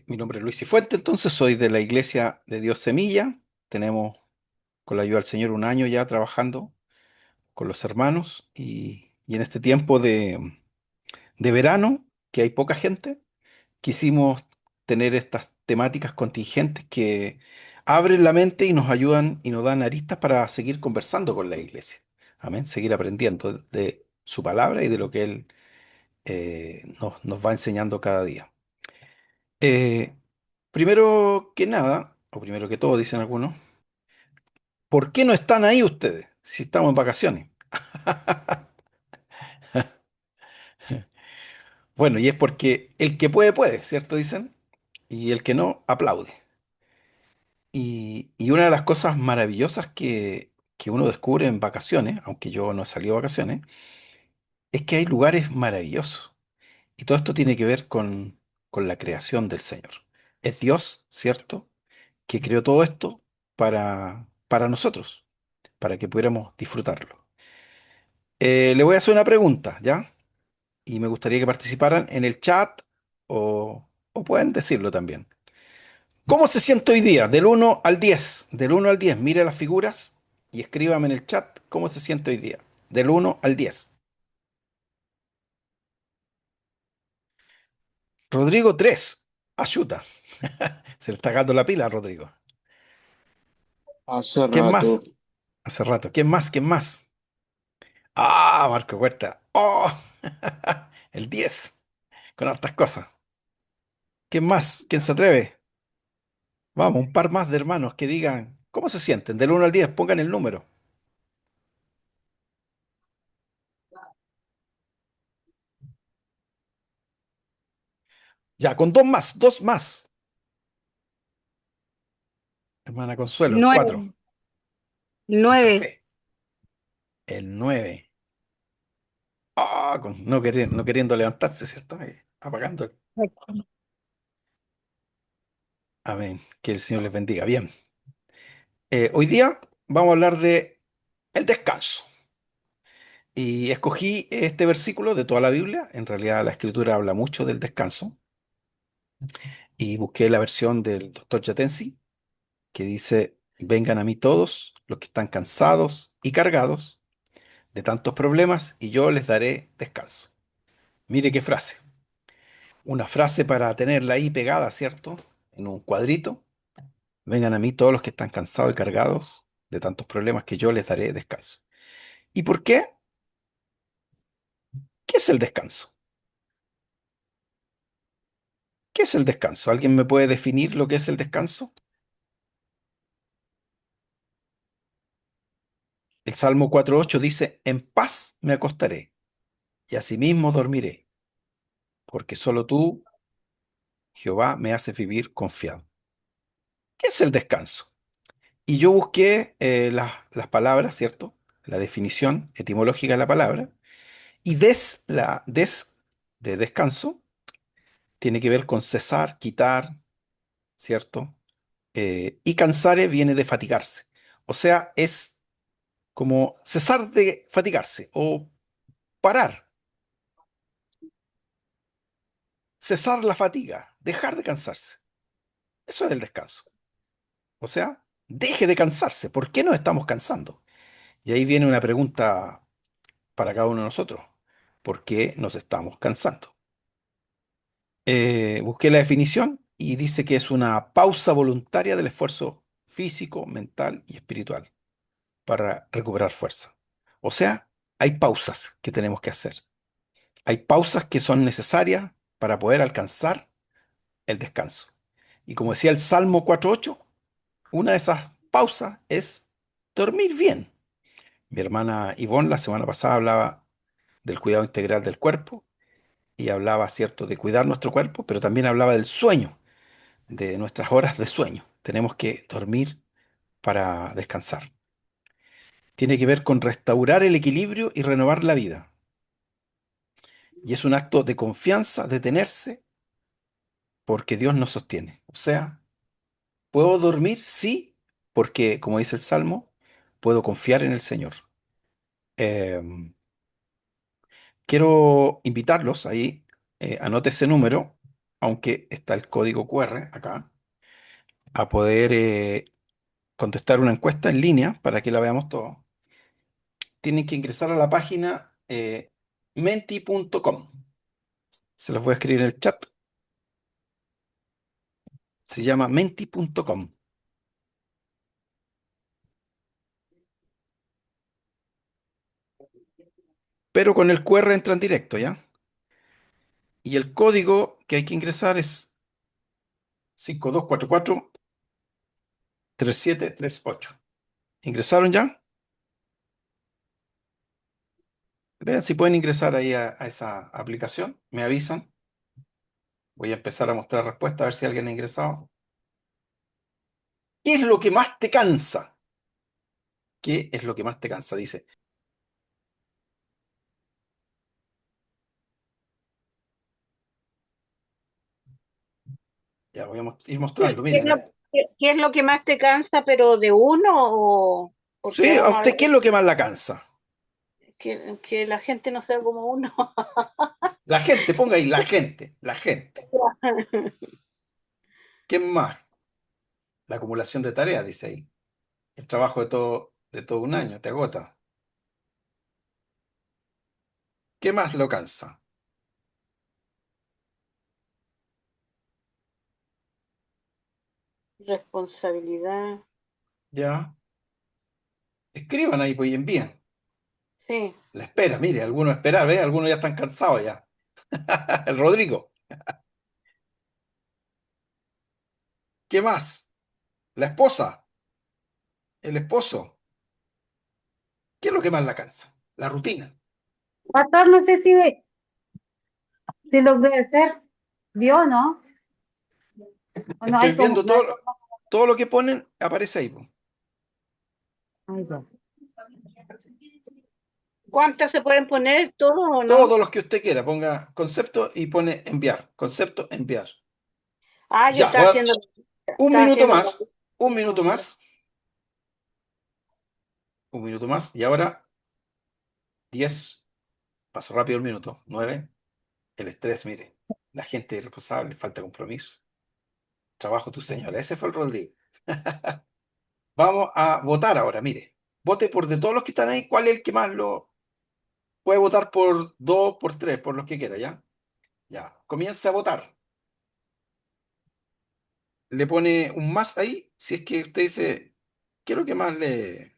Mi nombre es Luis Cifuente, entonces soy de la Iglesia de Dios Semilla. Tenemos, con la ayuda del Señor, un año ya trabajando con los hermanos y en este tiempo de verano, que hay poca gente, quisimos tener estas temáticas contingentes que abren la mente y nos ayudan y nos dan aristas para seguir conversando con la Iglesia. Amén, seguir aprendiendo de su palabra y de lo que Él nos va enseñando cada día. Eh, Primero que nada, o primero que todo, dicen algunos, ¿por qué no están ahí ustedes si estamos en vacaciones? Bueno, y es porque el que puede, puede, ¿cierto? Dicen, y el que no, aplaude. Y una de las cosas maravillosas que uno descubre en vacaciones, aunque yo no he salido de vacaciones, es que hay lugares maravillosos. Y todo esto tiene que ver con la creación del Señor. Es Dios, ¿cierto?, que creó todo esto para nosotros, para que pudiéramos disfrutarlo. Le voy a hacer una pregunta, ¿ya? Y me gustaría que participaran en el chat o pueden decirlo también. ¿Cómo se siente hoy día? Del 1 al 10. Del 1 al 10. Mire las figuras y escríbame en el chat cómo se siente hoy día. Del 1 al 10. Rodrigo 3. Ayuda. Se le está dando la pila a Rodrigo. Hace ¿Quién rato. más? Hace rato. ¿Quién más? ¿Quién más? Ah, Marco Huerta. Oh, el 10. Con hartas cosas. ¿Quién más? ¿Quién se atreve? Vamos, un par más de hermanos que digan cómo se sienten. Del 1 al 10, pongan el número. Ya, con dos más. Hermana Consuelo, el 4. 9, Con 9. café. El 9. Ah, no queriendo levantarse, ¿cierto? Ahí, apagando. Amén. Que el Señor les bendiga. Bien. Hoy día vamos a hablar de el descanso. Y escogí este versículo de toda la Biblia. En realidad la Escritura habla mucho del descanso. Y busqué la versión del doctor Yatensi, que dice, vengan a mí todos los que están cansados y cargados de tantos problemas, y yo les daré descanso. Mire qué frase. Una frase para tenerla ahí pegada, ¿cierto? En un cuadrito. Vengan a mí todos los que están cansados y cargados de tantos problemas, que yo les daré descanso. ¿Y por qué? ¿Qué es el descanso? ¿Qué es el descanso? ¿Alguien me puede definir lo que es el descanso? El Salmo 4:8 dice, en paz me acostaré y asimismo dormiré, porque solo tú, Jehová, me haces vivir confiado. ¿Qué es el descanso? Y yo busqué las palabras, ¿cierto? La definición etimológica de la palabra. Y des de descanso tiene que ver con cesar, quitar, ¿cierto? Y cansare viene de fatigarse. O sea, es como cesar de fatigarse o parar, cesar la fatiga, dejar de cansarse. Eso es el descanso. O sea, deje de cansarse. ¿Por qué nos estamos cansando? Y ahí viene una pregunta para cada uno de nosotros. ¿Por qué nos estamos cansando? Busqué la definición y dice que es una pausa voluntaria del esfuerzo físico, mental y espiritual para recuperar fuerza. O sea, hay pausas que tenemos que hacer. Hay pausas que son necesarias para poder alcanzar el descanso. Y como decía el Salmo 4:8, una de esas pausas es dormir bien. Mi hermana Ivonne la semana pasada hablaba del cuidado integral del cuerpo y hablaba, cierto, de cuidar nuestro cuerpo, pero también hablaba del sueño, de nuestras horas de sueño. Tenemos que dormir para descansar. Tiene que ver con restaurar el equilibrio y renovar la vida. Y es un acto de confianza, detenerse, porque Dios nos sostiene. O sea, ¿puedo dormir? Sí, porque, como dice el Salmo, puedo confiar en el Señor. Em, Quiero invitarlos ahí, anote ese número, aunque está el código QR acá, a poder contestar una encuesta en línea para que la veamos todos. Tienen que ingresar a la página menti.com. Se los voy a escribir en el chat. Se llama menti.com. Pero con el QR entran directo, ¿ya? Y el código que hay que ingresar es 5244-3738. ¿Ingresaron ya? Vean si pueden ingresar ahí a esa aplicación. Me avisan. Voy a empezar a mostrar respuestas a ver si alguien ha ingresado. ¿Qué es lo que más te cansa? ¿Qué es lo que más te cansa? Dice. Ya voy a ir mostrando. ¿Qué es Miren. lo, qué es lo que más te cansa, pero de uno o porque Sí, ¿a vamos a ver usted qué es lo que más la cansa? que la gente no sea como uno? La gente, ponga ahí, la gente, la gente. ¿Qué más? La acumulación de tareas, dice ahí. El trabajo de todo un año, te agota. ¿Qué más lo cansa? Responsabilidad, Ya. Escriban ahí, pues, y envíen. sí, La espera, mire, algunos esperar, ¿ve? Algunos ya están cansados ya. El Rodrigo. ¿Qué más? La esposa, el esposo. ¿Qué es lo que más la cansa? La rutina. Pastor, no sé si lo debe hacer. ¿Vio o no? ¿O no Estoy hay como, viendo no hay todo lo que ponen, aparece ahí, pues. Ay, ya. ¿cuántas se pueden poner? ¿Todos o no? Todos los que usted quiera, ponga concepto y pone enviar. Concepto, enviar. Ah, yo Ya, un estaba minuto haciendo la más, un lista minuto nomás. más, un minuto más. Y ahora 10, paso rápido el minuto. 9, el estrés, mire. La gente irresponsable, falta de compromiso. Trabajo tu señora. Ese fue el Rodrigo. Vamos a votar ahora, mire. Vote por de todos los que están ahí, ¿cuál es el que más lo puede votar por dos, por tres, por los que quiera, ¿ya? Ya. Comience a votar. Le pone un más ahí, si es que usted dice, ¿qué es lo que más le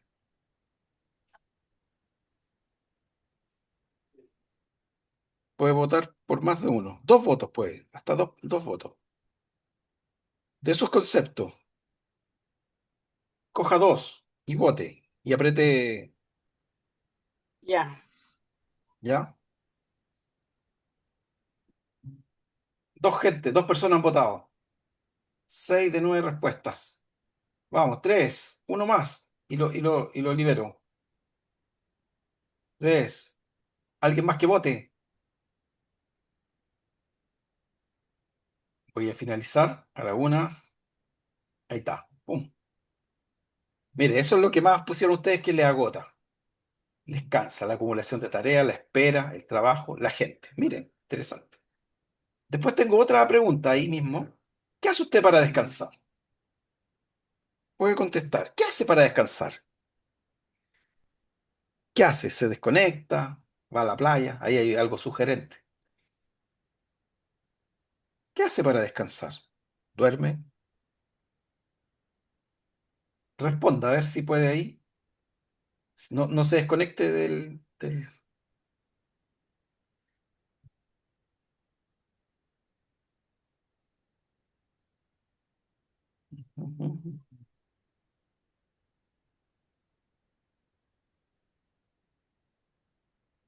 puede votar por más de uno? Dos votos puede, hasta dos votos. De esos conceptos, coja dos y vote. Y apriete, Ya. ¿ya? Dos personas han votado. 6 de 9 respuestas. Vamos, tres, uno más. Y lo libero. Tres. ¿Alguien más que vote? Voy a finalizar a la una. Ahí está. Pum. Mire, eso es lo que más pusieron ustedes que les agota. Les cansa la acumulación de tareas, la espera, el trabajo, la gente. Mire, interesante. Después tengo otra pregunta ahí mismo. ¿Qué hace usted para descansar? Puede contestar. ¿Qué hace para descansar? ¿Qué hace? ¿Se desconecta? ¿Va a la playa? Ahí hay algo sugerente. ¿Qué hace para descansar? ¿Duerme? Responda, a ver si puede ahí. No, no se desconecte del...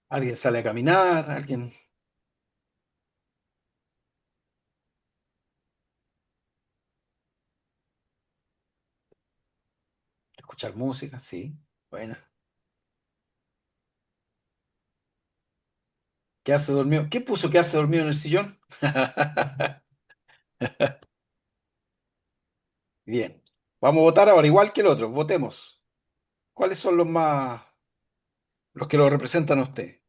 Alguien sale a caminar, alguien escuchar música, sí. Bueno. Quedarse dormido. ¿Qué puso quedarse dormido en el sillón? Bien. Vamos a votar ahora, igual que el otro. Votemos. ¿Cuáles son los que lo representan a usted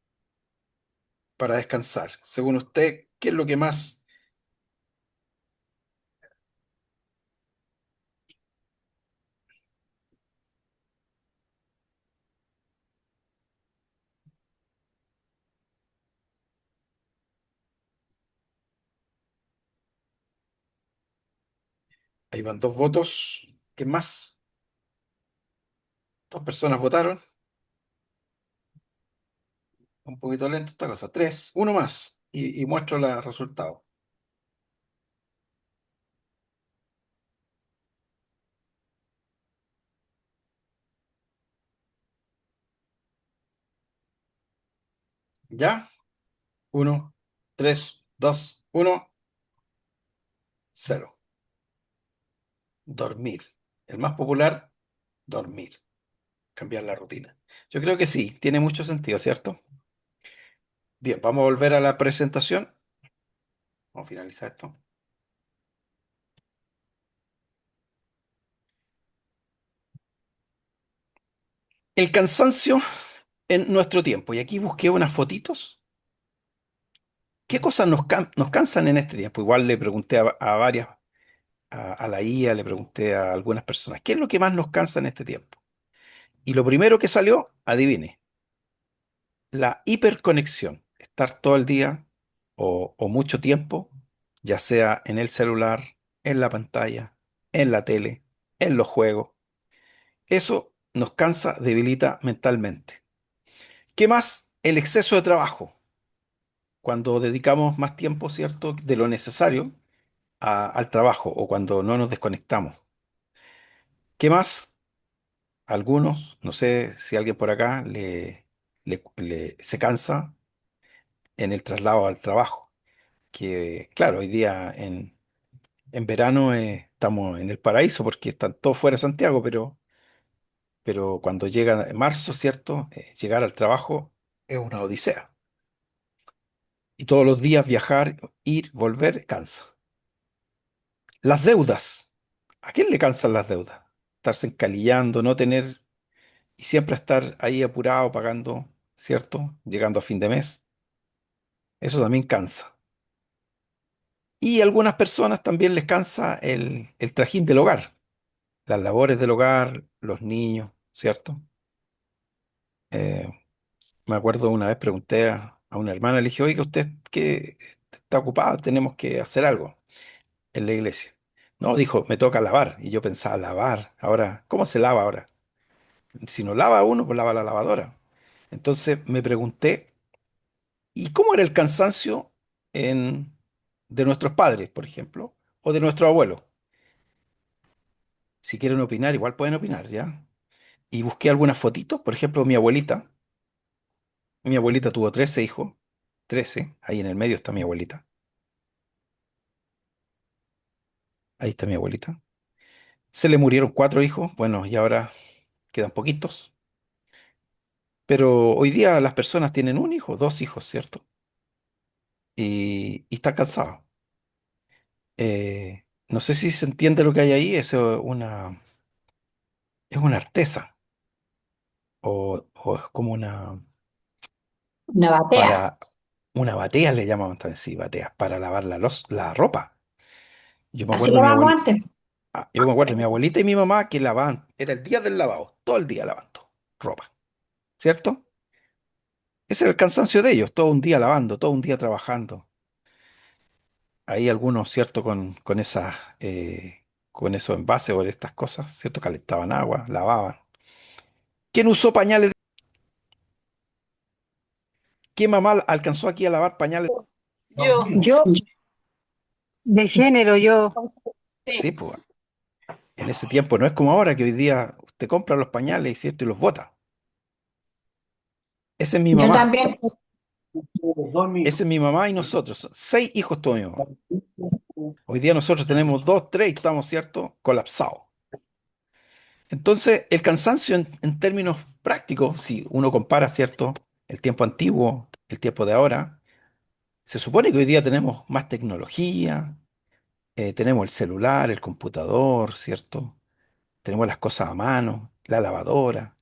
para descansar? Según usted, ¿qué es lo que más Ahí van dos votos. ¿Qué más? Dos personas votaron. Un poquito lento esta cosa. Tres, uno más. Y muestro los resultados. ¿Ya? Uno, tres, dos, uno, cero. Dormir. El más popular, dormir. Cambiar la rutina. Yo creo que sí, tiene mucho sentido, ¿cierto? Bien, vamos a volver a la presentación. Vamos a finalizar esto. El cansancio en nuestro tiempo. Y aquí busqué unas fotitos. ¿Qué cosas nos cansan en este tiempo? Igual le pregunté a varias, a la IA, le pregunté a algunas personas, ¿qué es lo que más nos cansa en este tiempo? Y lo primero que salió, adivine, la hiperconexión. Estar todo el día o mucho tiempo, ya sea en el celular, en la pantalla, en la tele, en los juegos. Eso nos cansa, debilita mentalmente. ¿Qué más? El exceso de trabajo. Cuando dedicamos más tiempo, ¿cierto?, de lo necesario al trabajo o cuando no nos desconectamos. ¿Qué más? Algunos, no sé si alguien por acá se cansa en el traslado al trabajo. Que claro, hoy día en verano estamos en el paraíso porque están todos fuera de Santiago, pero cuando llega marzo, ¿cierto? Llegar al trabajo es una odisea. Y todos los días viajar, ir, volver, cansa. Las deudas. ¿A quién le cansan las deudas? Estarse encalillando, no tener y siempre estar ahí apurado pagando, ¿cierto? Llegando a fin de mes. Eso también cansa. Y a algunas personas también les cansa el trajín del hogar, las labores del hogar, los niños, ¿cierto? Eh, Me acuerdo una vez pregunté a una hermana, le dije, oiga, usted que está ocupada, tenemos que hacer algo en la iglesia. No, dijo, me toca lavar. Y yo pensaba, lavar. Ahora, ¿cómo se lava ahora? Si no lava uno, pues lava la lavadora. Entonces me pregunté, ¿y cómo era el cansancio en, de nuestros padres, por ejemplo, o de nuestros abuelos? Si quieren opinar, igual pueden opinar, ¿ya? Y busqué algunas fotitos, por ejemplo, mi abuelita. Mi abuelita tuvo 13 hijos, 13, ahí en el medio está mi abuelita. Ahí está mi abuelita. Se le murieron 4 hijos, bueno, y ahora quedan poquitos. Pero hoy día las personas tienen un hijo, 2 hijos, ¿cierto? Y están cansados. No sé si se entiende lo que hay ahí, eso es una artesa o es como Una batea. para una batea le llamaban también, sí, batea, para lavar la ropa. Yo me Así acuerdo de lo mi vamos abuelita, antes. yo me acuerdo de mi abuelita y mi mamá que lavaban, era el día del lavado, todo el día lavando ropa, ¿cierto? Ese era el cansancio de ellos, todo un día lavando, todo un día trabajando. Hay algunos, ¿cierto? Con esos envases o estas cosas, ¿cierto? Calentaban agua, lavaban. ¿Quién usó pañales? ¿Qué mamá alcanzó aquí a lavar pañales? Yo, Yo, De género, yo, Sí, pues en ese tiempo no es como ahora que hoy día usted compra los pañales, ¿cierto? Y los bota. Esa es mi yo mamá. también. Esa es mi mamá y nosotros. 6 hijos tuvo mi mamá. Hoy día nosotros tenemos dos, tres y estamos, ¿cierto? Colapsados. Entonces, el cansancio en términos prácticos, si uno compara, ¿cierto? El tiempo antiguo, el tiempo de ahora, se supone que hoy día tenemos más tecnología, tenemos el celular, el computador, ¿cierto? Tenemos las cosas a mano, la lavadora,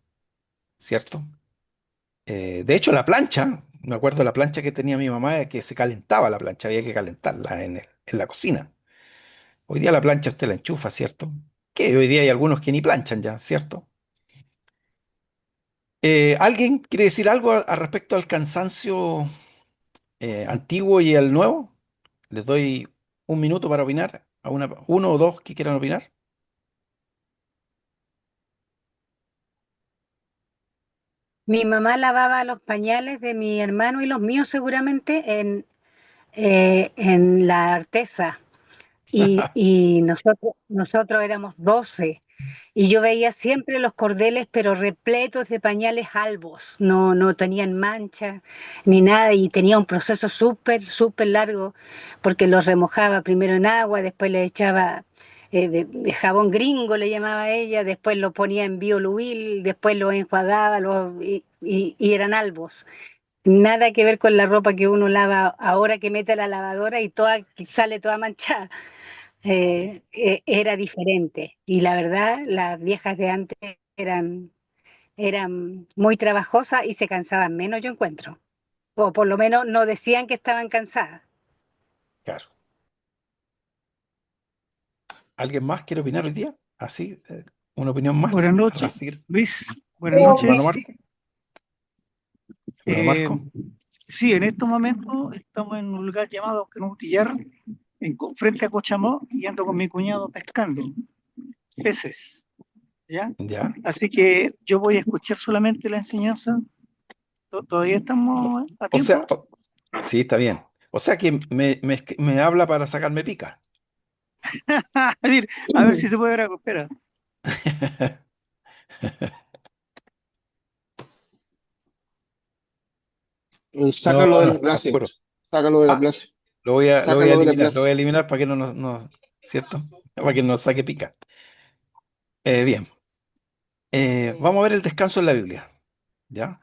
¿cierto? De hecho, la plancha, me acuerdo de la plancha que tenía mi mamá, que se calentaba la plancha, había que calentarla en la cocina. Hoy día la plancha usted la enchufa, ¿cierto? Que hoy día hay algunos que ni planchan ya, ¿cierto? ¿Alguien quiere decir algo al respecto al cansancio antiguo y al nuevo? Les doy un minuto para opinar. a uno o dos que quieran opinar? Mi mamá lavaba los pañales de mi hermano y los míos seguramente en la Artesa. Y nosotros éramos 12 y yo veía siempre los cordeles pero repletos de pañales albos, no tenían mancha ni nada y tenía un proceso súper largo porque los remojaba primero en agua, después le echaba de jabón gringo le llamaba ella, después lo ponía en bioluil, después lo enjuagaba y eran albos. Nada que ver con la ropa que uno lava ahora que mete a la lavadora y sale toda manchada. Era diferente. Y la verdad, las viejas de antes eran muy trabajosas y se cansaban menos, yo encuentro. O por lo menos no decían que estaban cansadas. Claro. ¿Alguien más quiere opinar hoy día? Así, una opinión más Buenas para noches, seguir. Luis. Buenas Sí, Yo, hermano noches. Marco. Hermano Eh, Marco. sí, en estos momentos estamos en un lugar llamado Canutillar, frente a Cochamó, y ando con mi cuñado pescando peces, ¿ya? Ya. Así que yo voy a escuchar solamente la enseñanza. ¿Todavía estamos a O sea, tiempo? sí, está bien. O sea que me habla para sacarme pica. A ver si se puede ver algo. Espera. No, Sácalo de no, la está clase, oscuro. sácalo de la Ah, clase, lo voy a sácalo de la eliminar, lo voy a clase. eliminar para que ¿cierto? Para que no nos saque pica. Bien, vamos a ver el descanso en la Biblia, ¿ya?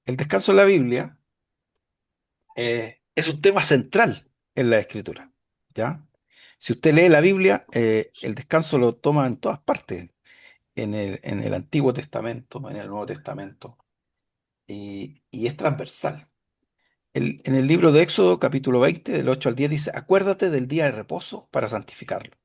El descanso en la Biblia es un tema central en la Escritura, ¿ya? Si usted lee la Biblia, el descanso lo toma en todas partes, en el Antiguo Testamento, en el Nuevo Testamento, y es transversal. En el libro de Éxodo, capítulo 20, del 8 al 10, dice, acuérdate del día de reposo para santificarlo.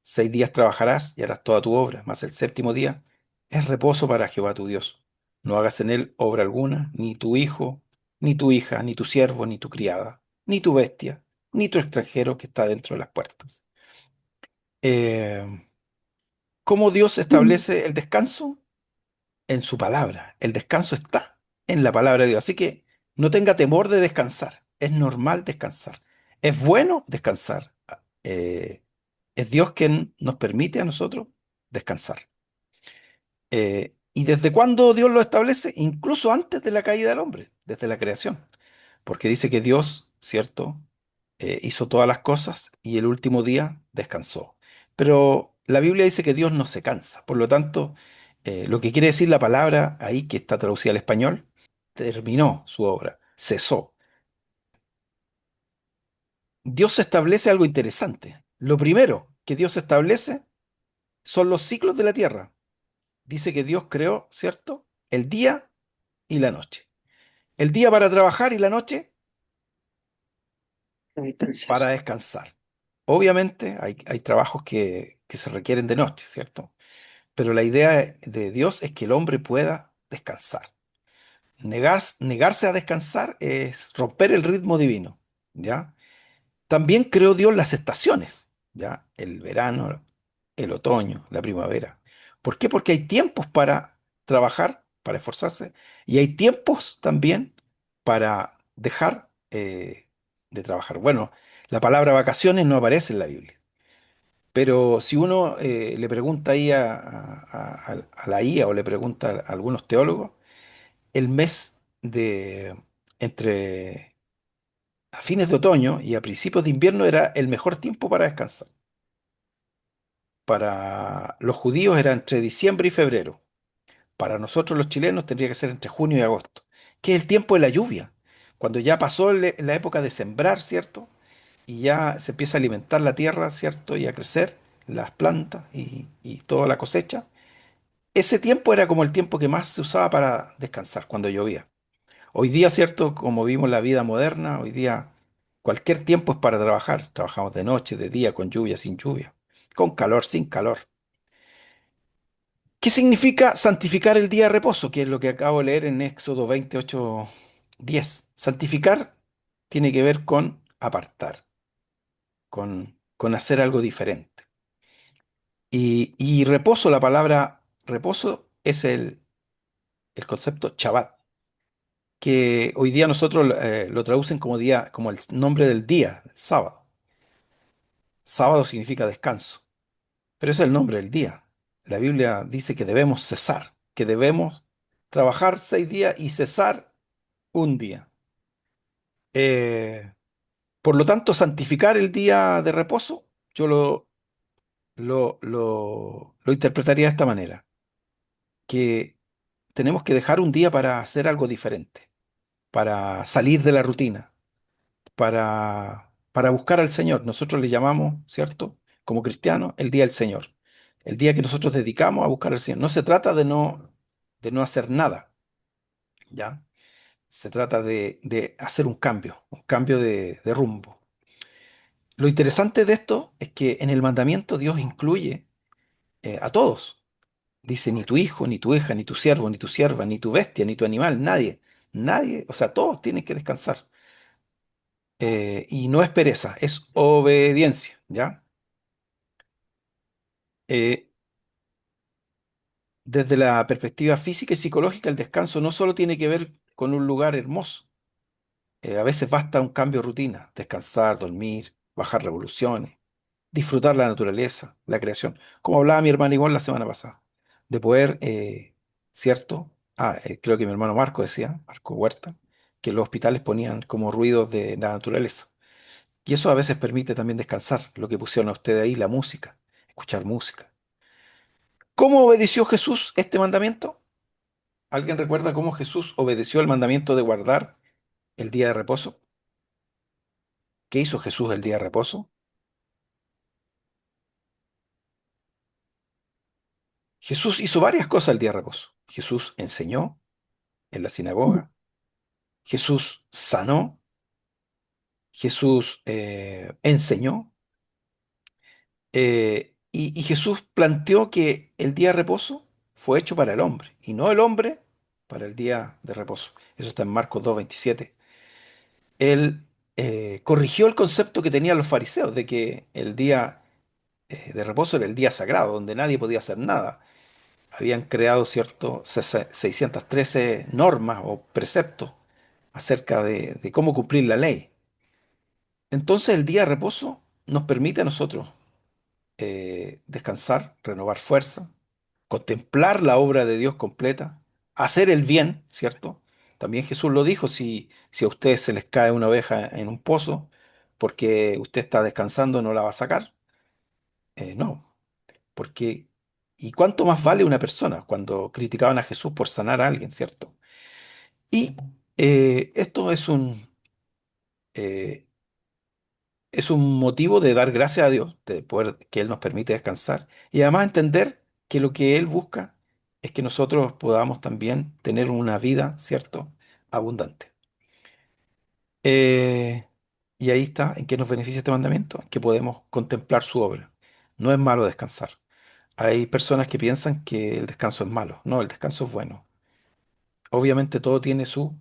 6 días trabajarás y harás toda tu obra, mas el séptimo día es reposo para Jehová tu Dios. No hagas en él obra alguna, ni tu hijo, ni tu hija, ni tu siervo, ni tu criada, ni tu bestia, ni tu extranjero que está dentro de las puertas. Eh, ¿Cómo Dios establece el descanso? En su palabra. El descanso está en la palabra de Dios. Así que no tenga temor de descansar. Es normal descansar. Es bueno descansar. Es Dios quien nos permite a nosotros descansar. ¿Y desde cuándo Dios lo establece? Incluso antes de la caída del hombre, desde la creación. Porque dice que Dios, ¿cierto? Hizo todas las cosas y el último día descansó. Pero la Biblia dice que Dios no se cansa. Por lo tanto, lo que quiere decir la palabra ahí, que está traducida al español, terminó su obra, cesó. Dios establece algo interesante. Lo primero que Dios establece son los ciclos de la tierra. Dice que Dios creó, ¿cierto? El día y la noche. El día para trabajar y la noche para descansar. Obviamente hay trabajos que se requieren de noche, ¿cierto? Pero la idea de Dios es que el hombre pueda descansar. Negarse a descansar es romper el ritmo divino, ¿ya? También creó Dios las estaciones, ¿ya? El verano, el otoño, la primavera. ¿Por qué? Porque hay tiempos para trabajar, para esforzarse, y hay tiempos también para dejar de trabajar. Bueno, la palabra vacaciones no aparece en la Biblia, pero si uno le pregunta ahí a la IA o le pregunta a algunos teólogos, el mes de entre a fines de otoño y a principios de invierno era el mejor tiempo para descansar. Para los judíos era entre diciembre y febrero. Para nosotros los chilenos tendría que ser entre junio y agosto, que es el tiempo de la lluvia, cuando ya pasó la época de sembrar, ¿cierto? Y ya se empieza a alimentar la tierra, ¿cierto? Y a crecer las plantas y toda la cosecha. Ese tiempo era como el tiempo que más se usaba para descansar, cuando llovía. Hoy día, ¿cierto? Como vivimos la vida moderna, hoy día cualquier tiempo es para trabajar. Trabajamos de noche, de día, con lluvia, sin lluvia, con calor, sin calor. ¿Qué significa santificar el día de reposo? Que es lo que acabo de leer en Éxodo 28:10. Santificar tiene que ver con apartar, con con hacer algo diferente. Y reposo, la palabra reposo es el concepto Shabbat, que hoy día nosotros lo traducen como día, como el nombre del día, el sábado. Sábado significa descanso, pero ese es el nombre del día. La Biblia dice que debemos cesar, que debemos trabajar 6 días y cesar un día. Eh, por lo tanto, santificar el día de reposo, yo lo interpretaría de esta manera, que tenemos que dejar un día para hacer algo diferente, para salir de la rutina, para buscar al Señor. Nosotros le llamamos, ¿cierto? Como cristianos, el día del Señor. El día que nosotros dedicamos a buscar al Señor. No se trata de no hacer nada, ¿ya? Se trata de hacer un cambio de rumbo. Lo interesante de esto es que en el mandamiento Dios incluye a todos. Dice, ni tu hijo, ni tu hija, ni tu siervo, ni tu sierva, ni tu bestia, ni tu animal, nadie. Nadie, o sea, todos tienen que descansar. Y no es pereza, es obediencia, ¿ya? Eh, desde la perspectiva física y psicológica, el descanso no solo tiene que ver con un lugar hermoso. A veces basta un cambio de rutina, descansar, dormir, bajar revoluciones, disfrutar la naturaleza, la creación. Como hablaba mi hermana igual la semana pasada, de poder, ¿cierto? Creo que mi hermano Marco decía, Marco Huerta, que los hospitales ponían como ruidos de la naturaleza. Y eso a veces permite también descansar, lo que pusieron a ustedes ahí, la música, escuchar música. ¿Cómo obedeció Jesús este mandamiento? ¿Alguien recuerda cómo Jesús obedeció el mandamiento de guardar el día de reposo? ¿Qué hizo Jesús el día de reposo? Jesús hizo varias cosas el día de reposo. Jesús enseñó en la sinagoga, Jesús sanó, Jesús enseñó, y Jesús planteó que el día de reposo fue hecho para el hombre y no el hombre para el día de reposo. Eso está en Marcos 2:27. Él corrigió el concepto que tenían los fariseos de que el día de reposo era el día sagrado, donde nadie podía hacer nada. Habían creado, ¿cierto?, 613 normas o preceptos acerca de cómo cumplir la ley. Entonces el día de reposo nos permite a nosotros descansar, renovar fuerza, contemplar la obra de Dios completa, hacer el bien, ¿cierto? También Jesús lo dijo, si a ustedes se les cae una oveja en un pozo, porque usted está descansando, no la va a sacar. No, porque ¿y cuánto más vale una persona cuando criticaban a Jesús por sanar a alguien, ¿cierto? Y esto eh, es un motivo de dar gracias a Dios, de poder que Él nos permite descansar y además entender que lo que Él busca es que nosotros podamos también tener una vida, ¿cierto?, abundante. Eh, y ahí está, ¿en qué nos beneficia este mandamiento? En que podemos contemplar su obra. No es malo descansar. Hay personas que piensan que el descanso es malo. No, el descanso es bueno. Obviamente todo tiene sus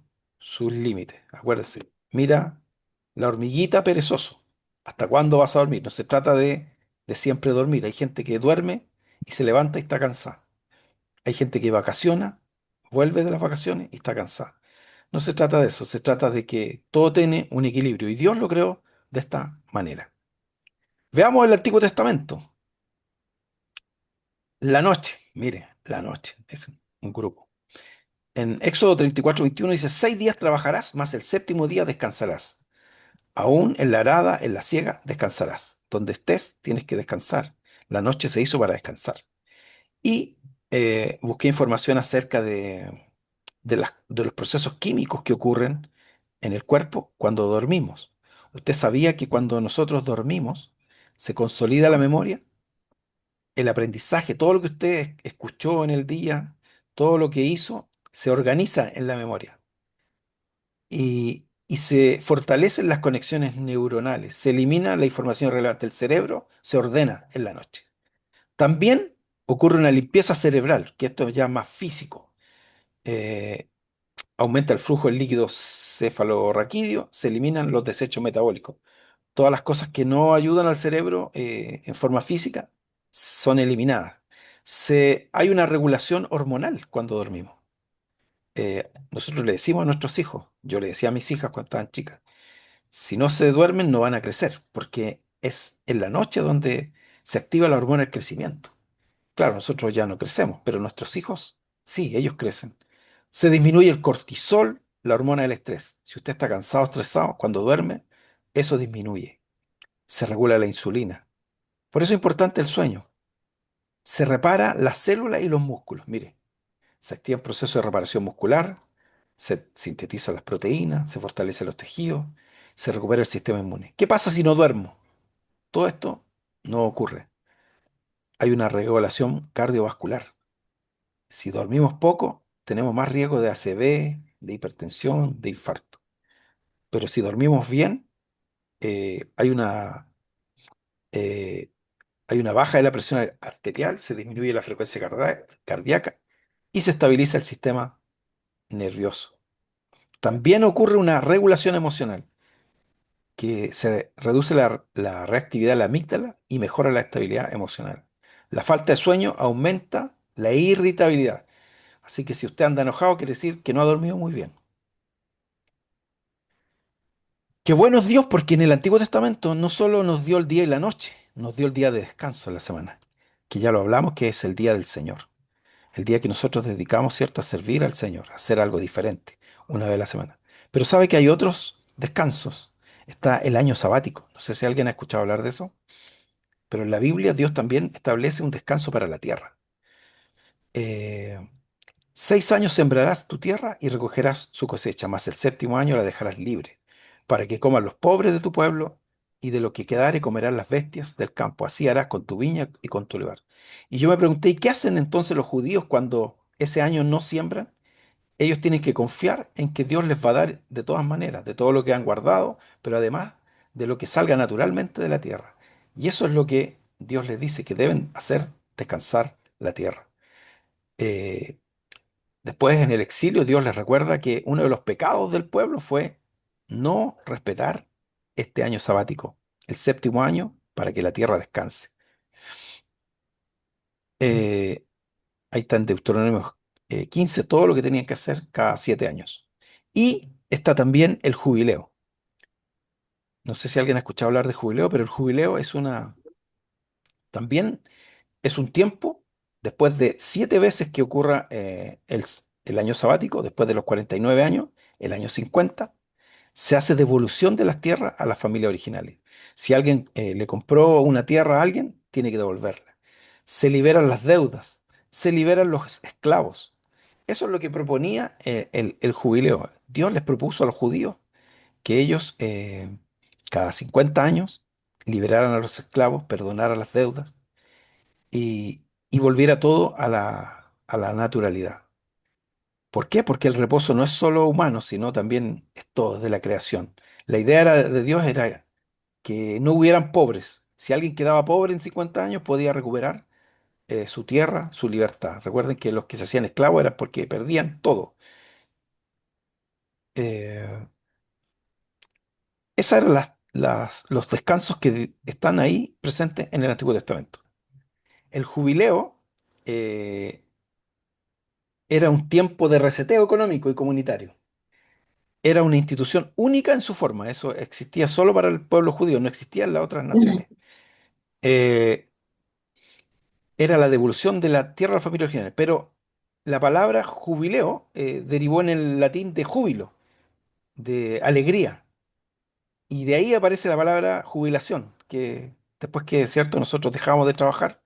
límites. Acuérdense, mira la hormiguita perezoso. ¿Hasta cuándo vas a dormir? No se trata de siempre dormir. Hay gente que duerme y se levanta y está cansada. Hay gente que vacaciona, vuelve de las vacaciones y está cansada. No se trata de eso, se trata de que todo tiene un equilibrio y Dios lo creó de esta manera. Veamos el Antiguo Testamento. La noche, mire, la noche es un grupo. En Éxodo 34:21 dice, 6 días trabajarás, mas el séptimo día descansarás. Aún en la arada, en la siega, descansarás. Donde estés, tienes que descansar. La noche se hizo para descansar. Y busqué información acerca de los procesos químicos que ocurren en el cuerpo cuando dormimos. ¿Usted sabía que cuando nosotros dormimos se consolida la memoria? El aprendizaje, todo lo que usted escuchó en el día, todo lo que hizo, se organiza en la memoria y se fortalecen las conexiones neuronales, se elimina la información relevante del cerebro, se ordena en la noche. También ocurre una limpieza cerebral, que esto es ya más físico. Eh, Aumenta el flujo del líquido cefalorraquídeo, se eliminan los desechos metabólicos. Todas las cosas que no ayudan al cerebro en forma física son eliminadas. Hay una regulación hormonal cuando dormimos. Nosotros le decimos a nuestros hijos, yo le decía a mis hijas cuando estaban chicas, si no se duermen no van a crecer, porque es en la noche donde se activa la hormona del crecimiento. Claro, nosotros ya no crecemos, pero nuestros hijos, sí, ellos crecen. Se disminuye el cortisol, la hormona del estrés. Si usted está cansado, estresado, cuando duerme, eso disminuye. Se regula la insulina. Por eso es importante el sueño. Se repara las células y los músculos. Mire, se activa el proceso de reparación muscular, se sintetizan las proteínas, se fortalecen los tejidos, se recupera el sistema inmune. ¿Qué pasa si no duermo? Todo esto no ocurre. Hay una regulación cardiovascular. Si dormimos poco, tenemos más riesgo de ACV, de hipertensión, de infarto. Pero si dormimos bien, eh, hay una, eh, hay una baja de la presión arterial, se disminuye la frecuencia cardíaca y se estabiliza el sistema nervioso. También ocurre una regulación emocional, que se reduce la reactividad de la amígdala y mejora la estabilidad emocional. La falta de sueño aumenta la irritabilidad. Así que si usted anda enojado, quiere decir que no ha dormido muy bien. Qué bueno es Dios porque en el Antiguo Testamento no solo nos dio el día y la noche, nos dio el día de descanso en la semana, que ya lo hablamos, que es el día del Señor, el día que nosotros dedicamos, ¿cierto?, a servir al Señor, a hacer algo diferente una vez a la semana. Pero sabe que hay otros descansos. Está el año sabático. No sé si alguien ha escuchado hablar de eso, pero en la Biblia Dios también establece un descanso para la tierra. Eh, 6 años sembrarás tu tierra y recogerás su cosecha, mas el séptimo año la dejarás libre, para que coman los pobres de tu pueblo, y de lo que quedare comerán las bestias del campo. Así harás con tu viña y con tu olivar. Y yo me pregunté, ¿y qué hacen entonces los judíos cuando ese año no siembran? Ellos tienen que confiar en que Dios les va a dar de todas maneras, de todo lo que han guardado, pero además de lo que salga naturalmente de la tierra. Y eso es lo que Dios les dice que deben hacer, descansar la tierra. Eh, Después, en el exilio, Dios les recuerda que uno de los pecados del pueblo fue no respetar este año sabático, el séptimo año, para que la tierra descanse. Eh, Ahí está en Deuteronomio 15 todo lo que tenían que hacer cada 7 años. Y está también el jubileo. No sé si alguien ha escuchado hablar de jubileo, pero el jubileo también es un tiempo, después de 7 veces que ocurra el año sabático, después de los 49 años, el año 50 se hace devolución de las tierras a las familias originales. Si alguien le compró una tierra a alguien, tiene que devolverla. Se liberan las deudas, se liberan los esclavos. Eso es lo que proponía el jubileo. Dios les propuso a los judíos que ellos cada 50 años liberaran a los esclavos, perdonaran las deudas y volviera todo a la naturalidad. ¿Por qué? Porque el reposo no es solo humano, sino también es todo de la creación. La idea de Dios era que no hubieran pobres. Si alguien quedaba pobre en 50 años, podía recuperar su tierra, su libertad. Recuerden que los que se hacían esclavos eran porque perdían todo. Eh, Esas eran los descansos que están ahí presentes en el Antiguo Testamento. El jubileo eh, era un tiempo de reseteo económico y comunitario. Era una institución única en su forma. Eso existía solo para el pueblo judío, no existía en las otras naciones. Eh, Era la devolución de la tierra a la familia original. Pero la palabra jubileo derivó en el latín de júbilo, de alegría. Y de ahí aparece la palabra jubilación, que después que, ¿cierto?, nosotros dejamos de trabajar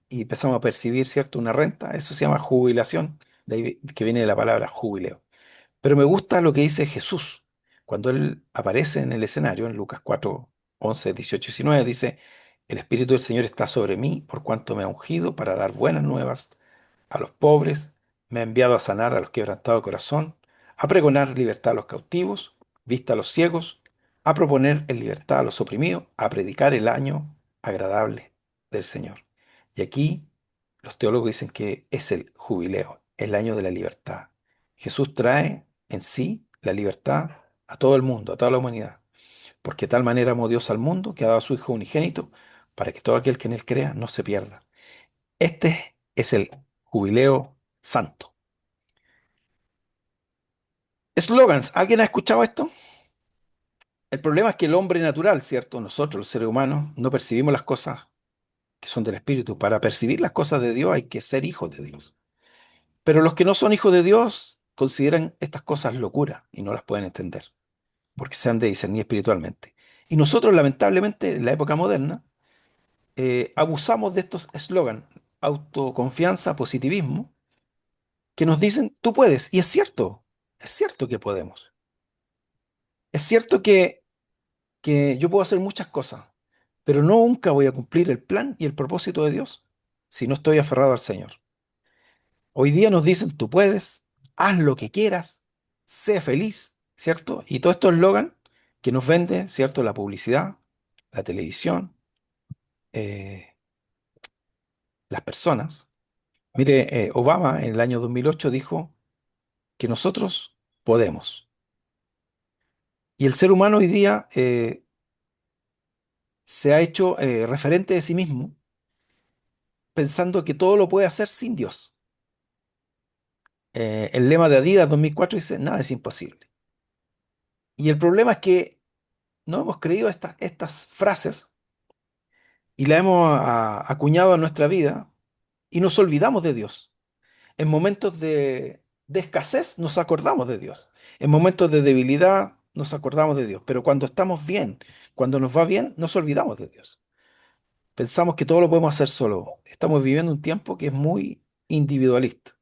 y empezamos a percibir, ¿cierto?, una renta, eso se llama jubilación, de ahí que viene la palabra jubileo. Pero me gusta lo que dice Jesús cuando él aparece en el escenario, en Lucas 4, 11, 18 y 19, dice, el Espíritu del Señor está sobre mí por cuanto me ha ungido para dar buenas nuevas a los pobres, me ha enviado a sanar a los quebrantados de corazón, a pregonar libertad a los cautivos, vista a los ciegos, a proponer en libertad a los oprimidos, a predicar el año agradable del Señor. Y aquí los teólogos dicen que es el jubileo, el año de la libertad. Jesús trae en sí la libertad a todo el mundo, a toda la humanidad. Porque de tal manera amó Dios al mundo que ha dado a su Hijo unigénito para que todo aquel que en él crea no se pierda. Este es el jubileo santo. Slogans. ¿Alguien ha escuchado esto? El problema es que el hombre natural, ¿cierto? Nosotros, los seres humanos, no percibimos las cosas que son del Espíritu. Para percibir las cosas de Dios hay que ser hijos de Dios. Pero los que no son hijos de Dios consideran estas cosas locuras y no las pueden entender, porque se han de discernir espiritualmente. Y nosotros, lamentablemente, en la época moderna, abusamos de estos eslogans, autoconfianza, positivismo, que nos dicen, tú puedes. Y es cierto que podemos. Es cierto que yo puedo hacer muchas cosas, pero nunca voy a cumplir el plan y el propósito de Dios si no estoy aferrado al Señor. Hoy día nos dicen, tú puedes, haz lo que quieras, sé feliz, ¿cierto? Y todo estos eslogan que nos vende, ¿cierto? La publicidad, la televisión, eh, las personas. Mire, Obama en el año 2008 dijo que nosotros podemos. Y el ser humano hoy día se ha hecho referente de sí mismo pensando que todo lo puede hacer sin Dios. El lema de Adidas 2004 dice, nada es imposible. Y el problema es que no hemos creído estas frases y las hemos acuñado a nuestra vida y nos olvidamos de Dios. En momentos de escasez nos acordamos de Dios. En momentos de debilidad nos acordamos de Dios. Pero cuando estamos bien, cuando nos va bien, nos olvidamos de Dios. Pensamos que todo lo podemos hacer solo. Estamos viviendo un tiempo que es muy individualista.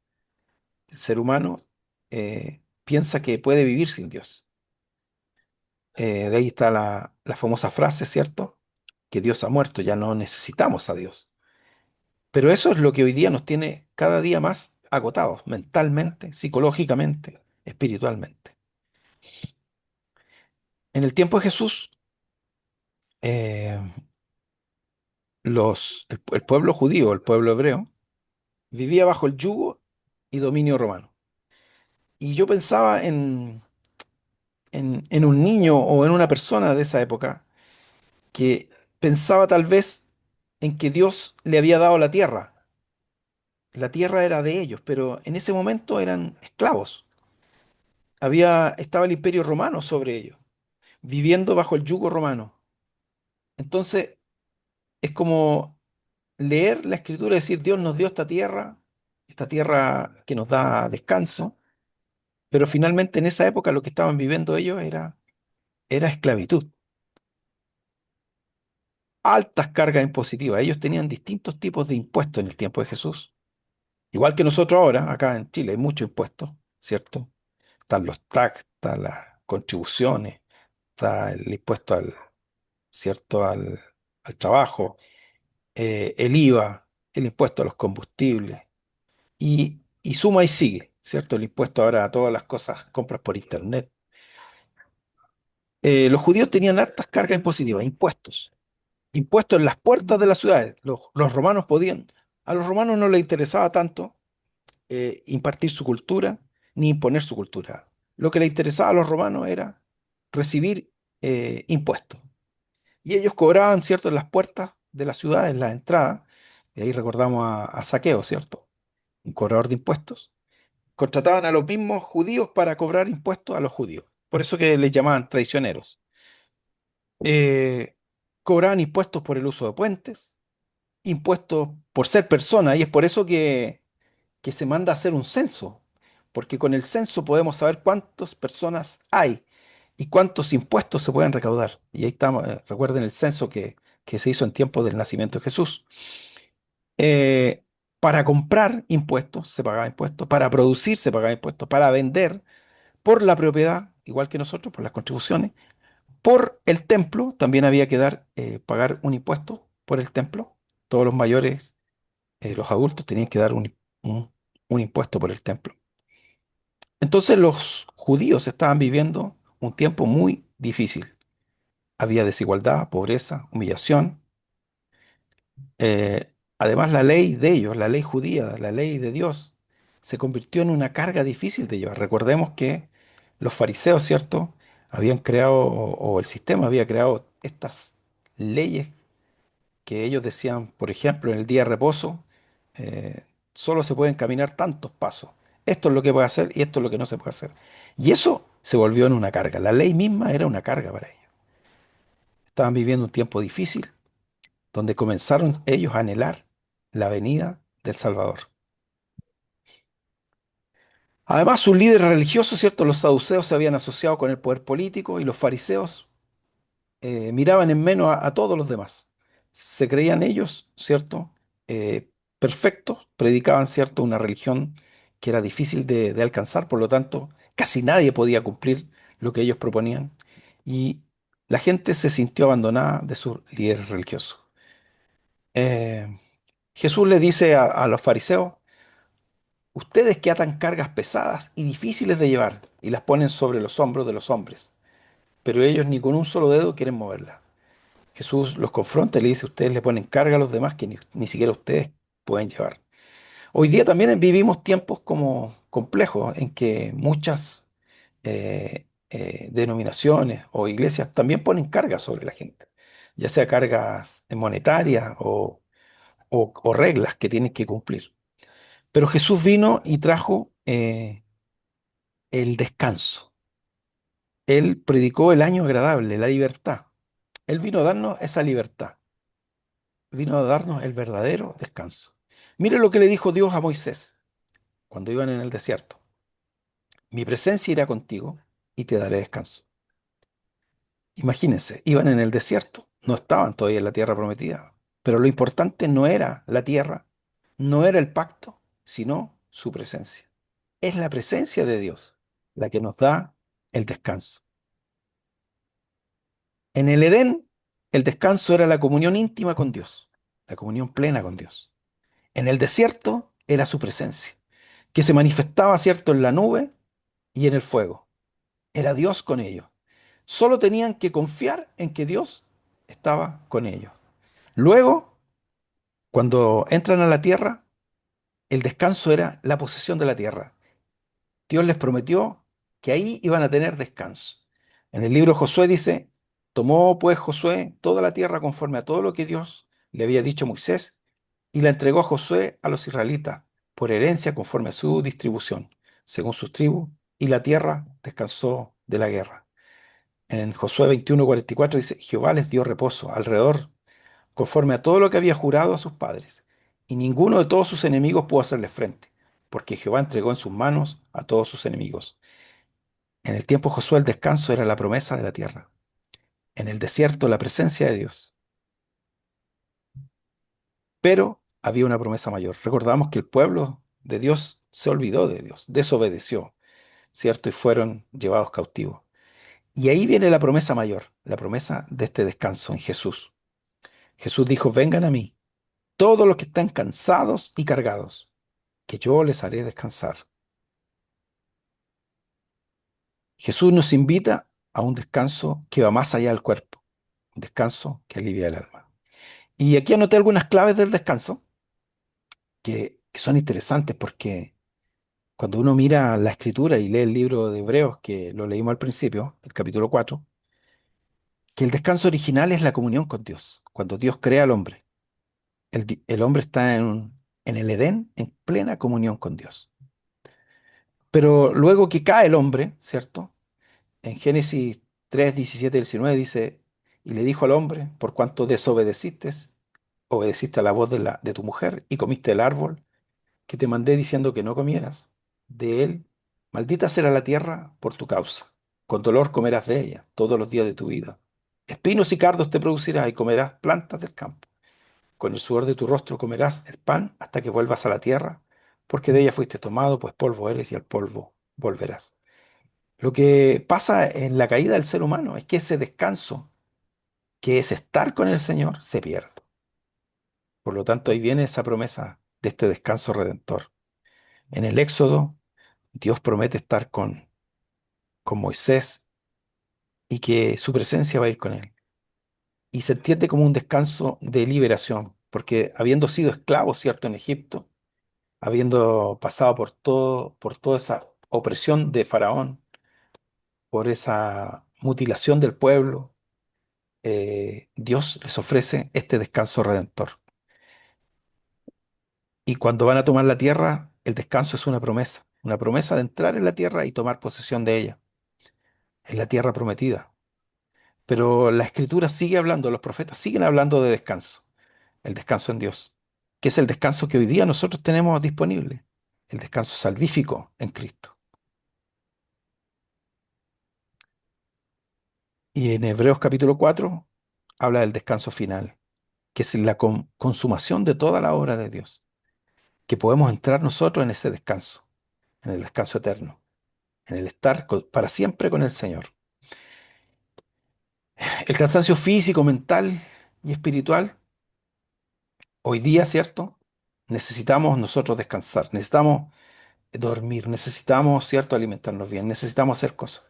El ser humano piensa que puede vivir sin Dios. De ahí está la famosa frase, ¿cierto? Que Dios ha muerto, ya no necesitamos a Dios. Pero eso es lo que hoy día nos tiene cada día más agotados, mentalmente, psicológicamente, espiritualmente. En el tiempo de Jesús, eh, el pueblo judío, el pueblo hebreo, vivía bajo el yugo y dominio romano. Y yo pensaba en un niño o en una persona de esa época que pensaba tal vez en que Dios le había dado la tierra. La tierra era de ellos, pero en ese momento eran esclavos. Estaba el imperio romano sobre ellos, viviendo bajo el yugo romano. Entonces, es como leer la escritura y decir, Dios nos dio esta tierra que nos da descanso, pero finalmente en esa época lo que estaban viviendo ellos era esclavitud, altas cargas impositivas. Ellos tenían distintos tipos de impuestos en el tiempo de Jesús, igual que nosotros ahora, acá en Chile hay muchos impuestos, ¿cierto? Están los tax, están las contribuciones, está el impuesto ¿cierto? Al trabajo, el IVA, el impuesto a los combustibles, y suma y sigue, ¿cierto? El impuesto ahora a todas las cosas, compras por internet. Los judíos tenían hartas cargas impositivas, impuestos en las puertas de las ciudades. Los romanos a los romanos no les interesaba tanto impartir su cultura ni imponer su cultura. Lo que les interesaba a los romanos era recibir impuestos. Y ellos cobraban, ¿cierto?, en las puertas de la ciudad, en la entrada. Y ahí recordamos a Saqueo, ¿cierto? Un cobrador de impuestos. Contrataban a los mismos judíos para cobrar impuestos a los judíos. Por eso que les llamaban traicioneros. Eh, Cobraban impuestos por el uso de puentes, impuestos por ser persona, y es por eso que se manda a hacer un censo. Porque con el censo podemos saber cuántas personas hay y cuántos impuestos se pueden recaudar. Y ahí estamos, recuerden el censo que se hizo en tiempo del nacimiento de Jesús. Eh, para comprar impuestos se pagaba impuestos, para producir se pagaba impuestos, para vender por la propiedad, igual que nosotros, por las contribuciones, por el templo también había que pagar un impuesto por el templo. Todos los mayores, los adultos tenían que dar un- un impuesto por el templo. Entonces los judíos estaban viviendo un tiempo muy difícil. Había desigualdad, pobreza, humillación. Además, la ley de ellos, la ley judía, la ley de Dios, se convirtió en una carga difícil de llevar. Recordemos que los fariseos, ¿cierto? Habían creado, o el sistema había creado estas leyes que ellos decían, por ejemplo, en el día de reposo, eh, solo se pueden caminar tantos pasos. Esto es lo que puede hacer y esto es lo que no se puede hacer. Y eso se volvió en una carga. La ley misma era una carga para ellos. Estaban viviendo un tiempo difícil donde comenzaron ellos a anhelar la venida del Salvador. Además, sus líderes religiosos, ¿cierto? Los saduceos se habían asociado con el poder político y los fariseos miraban en menos a todos los demás. Se creían ellos, ¿cierto? Perfectos, predicaban, ¿cierto? Una religión que era difícil de alcanzar, por lo tanto, casi nadie podía cumplir lo que ellos proponían. Y la gente se sintió abandonada de sus líderes religiosos. Eh, Jesús le dice a los fariseos, ustedes que atan cargas pesadas y difíciles de llevar y las ponen sobre los hombros de los hombres, pero ellos ni con un solo dedo quieren moverlas. Jesús los confronta y le dice, ustedes le ponen carga a los demás que ni siquiera ustedes pueden llevar. Hoy día también vivimos tiempos como complejos en que muchas denominaciones o iglesias también ponen cargas sobre la gente, ya sea cargas monetarias o reglas que tienen que cumplir. Pero Jesús vino y trajo el descanso. Él predicó el año agradable, la libertad. Él vino a darnos esa libertad. Vino a darnos el verdadero descanso. Mire lo que le dijo Dios a Moisés cuando iban en el desierto. Mi presencia irá contigo y te daré descanso. Imagínense, iban en el desierto, no estaban todavía en la tierra prometida, pero lo importante no era la tierra, no era el pacto, sino su presencia. Es la presencia de Dios la que nos da el descanso. En el Edén, el descanso era la comunión íntima con Dios, la comunión plena con Dios. En el desierto era su presencia, que se manifestaba, cierto, en la nube y en el fuego. Era Dios con ellos. Solo tenían que confiar en que Dios estaba con ellos. Luego, cuando entran a la tierra, el descanso era la posesión de la tierra. Dios les prometió que ahí iban a tener descanso. En el libro de Josué dice, tomó pues Josué toda la tierra conforme a todo lo que Dios le había dicho a Moisés y la entregó a Josué a los israelitas por herencia conforme a su distribución, según sus tribus, y la tierra descansó de la guerra. En Josué 21:44 dice, Jehová les dio reposo alrededor, conforme a todo lo que había jurado a sus padres, y ninguno de todos sus enemigos pudo hacerle frente, porque Jehová entregó en sus manos a todos sus enemigos. En el tiempo de Josué el descanso era la promesa de la tierra, en el desierto la presencia de Dios, pero había una promesa mayor. Recordamos que el pueblo de Dios se olvidó de Dios, desobedeció, ¿cierto? Y fueron llevados cautivos. Y ahí viene la promesa mayor, la promesa de este descanso en Jesús. Jesús dijo, vengan a mí, todos los que están cansados y cargados, que yo les haré descansar. Jesús nos invita a un descanso que va más allá del cuerpo, un descanso que alivia el alma. Y aquí anoté algunas claves del descanso que son interesantes porque cuando uno mira la escritura y lee el libro de Hebreos, que lo leímos al principio, el capítulo 4, que el descanso original es la comunión con Dios. Cuando Dios crea al hombre, el hombre está en el Edén en plena comunión con Dios. Pero luego que cae el hombre, ¿cierto? En Génesis 3, 17 y 19 dice, y le dijo al hombre, por cuanto desobedeciste, obedeciste a la voz de tu mujer y comiste el árbol que te mandé diciendo que no comieras de él, maldita será la tierra por tu causa. Con dolor comerás de ella todos los días de tu vida. Espinos y cardos te producirás y comerás plantas del campo. Con el sudor de tu rostro comerás el pan hasta que vuelvas a la tierra, porque de ella fuiste tomado, pues polvo eres y al polvo volverás. Lo que pasa en la caída del ser humano es que ese descanso, que es estar con el Señor, se pierde. Por lo tanto, ahí viene esa promesa de este descanso redentor. En el Éxodo, Dios promete estar con Moisés y que su presencia va a ir con él. Y se entiende como un descanso de liberación, porque habiendo sido esclavos, ¿cierto?, en Egipto, habiendo pasado por toda esa opresión de Faraón, por esa mutilación del pueblo, Dios les ofrece este descanso redentor. Y cuando van a tomar la tierra, el descanso es una promesa de entrar en la tierra y tomar posesión de ella, en la tierra prometida. Pero la escritura sigue hablando, los profetas siguen hablando de descanso, el descanso en Dios, que es el descanso que hoy día nosotros tenemos disponible, el descanso salvífico en Cristo. Y en Hebreos capítulo 4 habla del descanso final, que es la consumación de toda la obra de Dios, que podemos entrar nosotros en ese descanso, en el descanso eterno, en el estar para siempre con el Señor. El cansancio físico, mental y espiritual, hoy día, ¿cierto? Necesitamos nosotros descansar, necesitamos dormir, necesitamos, ¿cierto? Alimentarnos bien, necesitamos hacer cosas.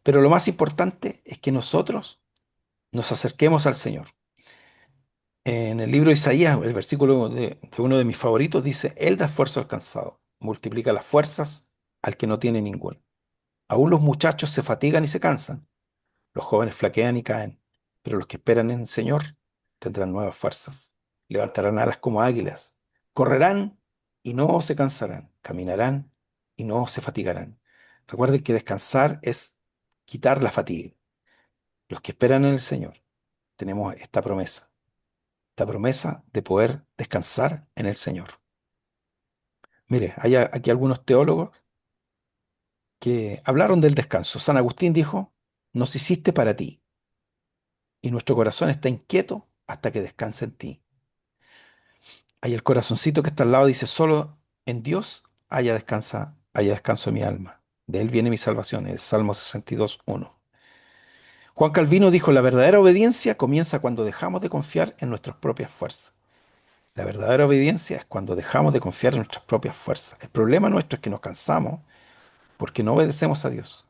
Pero lo más importante es que nosotros nos acerquemos al Señor. En el libro de Isaías, el versículo de uno de mis favoritos dice, Él da esfuerzo al cansado, multiplica las fuerzas al que no tiene ninguna. Aún los muchachos se fatigan y se cansan, los jóvenes flaquean y caen, pero los que esperan en el Señor tendrán nuevas fuerzas, levantarán alas como águilas, correrán y no se cansarán, caminarán y no se fatigarán. Recuerden que descansar es quitar la fatiga. Los que esperan en el Señor tenemos esta promesa de poder descansar en el Señor. Mire, hay aquí algunos teólogos que hablaron del descanso. San Agustín dijo, nos hiciste para ti, y nuestro corazón está inquieto hasta que descanse en ti. Hay el corazoncito que está al lado, dice, solo en Dios haya descanso en mi alma. De Él viene mi salvación, es Salmo 62:1. Juan Calvino dijo, la verdadera obediencia comienza cuando dejamos de confiar en nuestras propias fuerzas. La verdadera obediencia es cuando dejamos de confiar en nuestras propias fuerzas. El problema nuestro es que nos cansamos porque no obedecemos a Dios.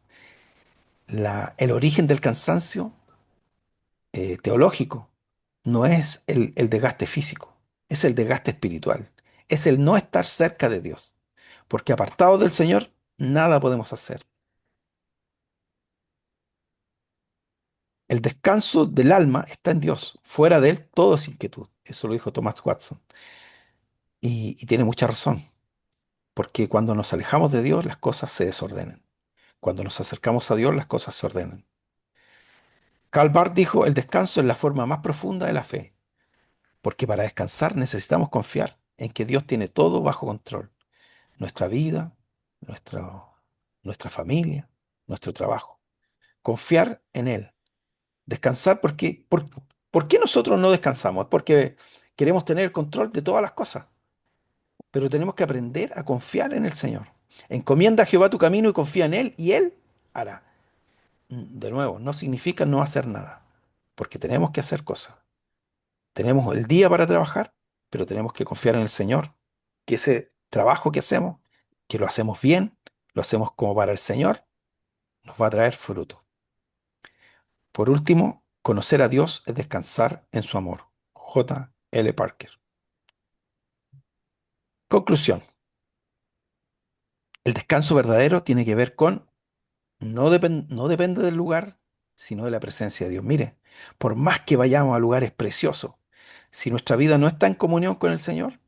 El origen del cansancio teológico no es el desgaste físico, es el desgaste espiritual, es el no estar cerca de Dios, porque apartados del Señor nada podemos hacer. El descanso del alma está en Dios, fuera de Él todo es inquietud. Eso lo dijo Thomas Watson. Y tiene mucha razón, porque cuando nos alejamos de Dios las cosas se desordenan. Cuando nos acercamos a Dios las cosas se ordenan. Karl Barth dijo, el descanso es la forma más profunda de la fe, porque para descansar necesitamos confiar en que Dios tiene todo bajo control. Nuestra vida, nuestro- nuestra familia, nuestro trabajo. Confiar en Él. Descansar porque, ¿por qué nosotros no descansamos? Es porque queremos tener el control de todas las cosas, pero tenemos que aprender a confiar en el Señor. Encomienda a Jehová tu camino y confía en Él y Él hará. De nuevo, no significa no hacer nada, porque tenemos que hacer cosas. Tenemos el día para trabajar, pero tenemos que confiar en el Señor, que ese trabajo que hacemos, que lo hacemos bien, lo hacemos como para el Señor, nos va a traer fruto. Por último, conocer a Dios es descansar en su amor. J. L. Parker. Conclusión. El descanso verdadero tiene que ver con no depende del lugar, sino de la presencia de Dios. Mire, por más que vayamos a lugares preciosos, si nuestra vida no está en comunión con el Señor,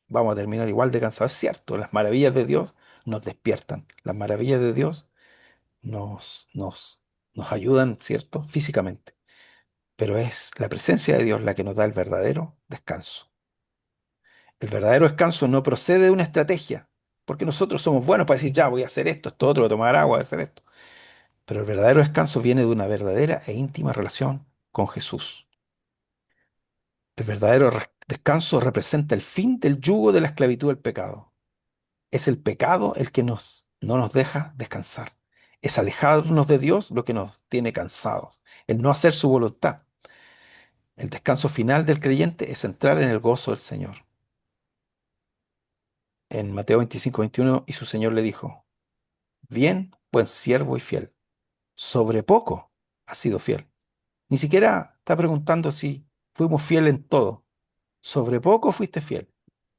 vamos a terminar igual de cansados. Es cierto, las maravillas de Dios nos despiertan. Las maravillas de Dios nos ayudan, ¿cierto? Físicamente. Pero es la presencia de Dios la que nos da el verdadero descanso. El verdadero descanso no procede de una estrategia, porque nosotros somos buenos para decir, ya voy a hacer esto otro, voy a tomar agua, voy a hacer esto. Pero el verdadero descanso viene de una verdadera e íntima relación con Jesús. El verdadero descanso representa el fin del yugo de la esclavitud del pecado. Es el pecado el que no nos deja descansar. Es alejarnos de Dios lo que nos tiene cansados. El no hacer su voluntad. El descanso final del creyente es entrar en el gozo del Señor. En Mateo 25:21, y su Señor le dijo, bien, buen siervo y fiel. Sobre poco has sido fiel. Ni siquiera está preguntando si fuimos fieles en todo. Sobre poco fuiste fiel.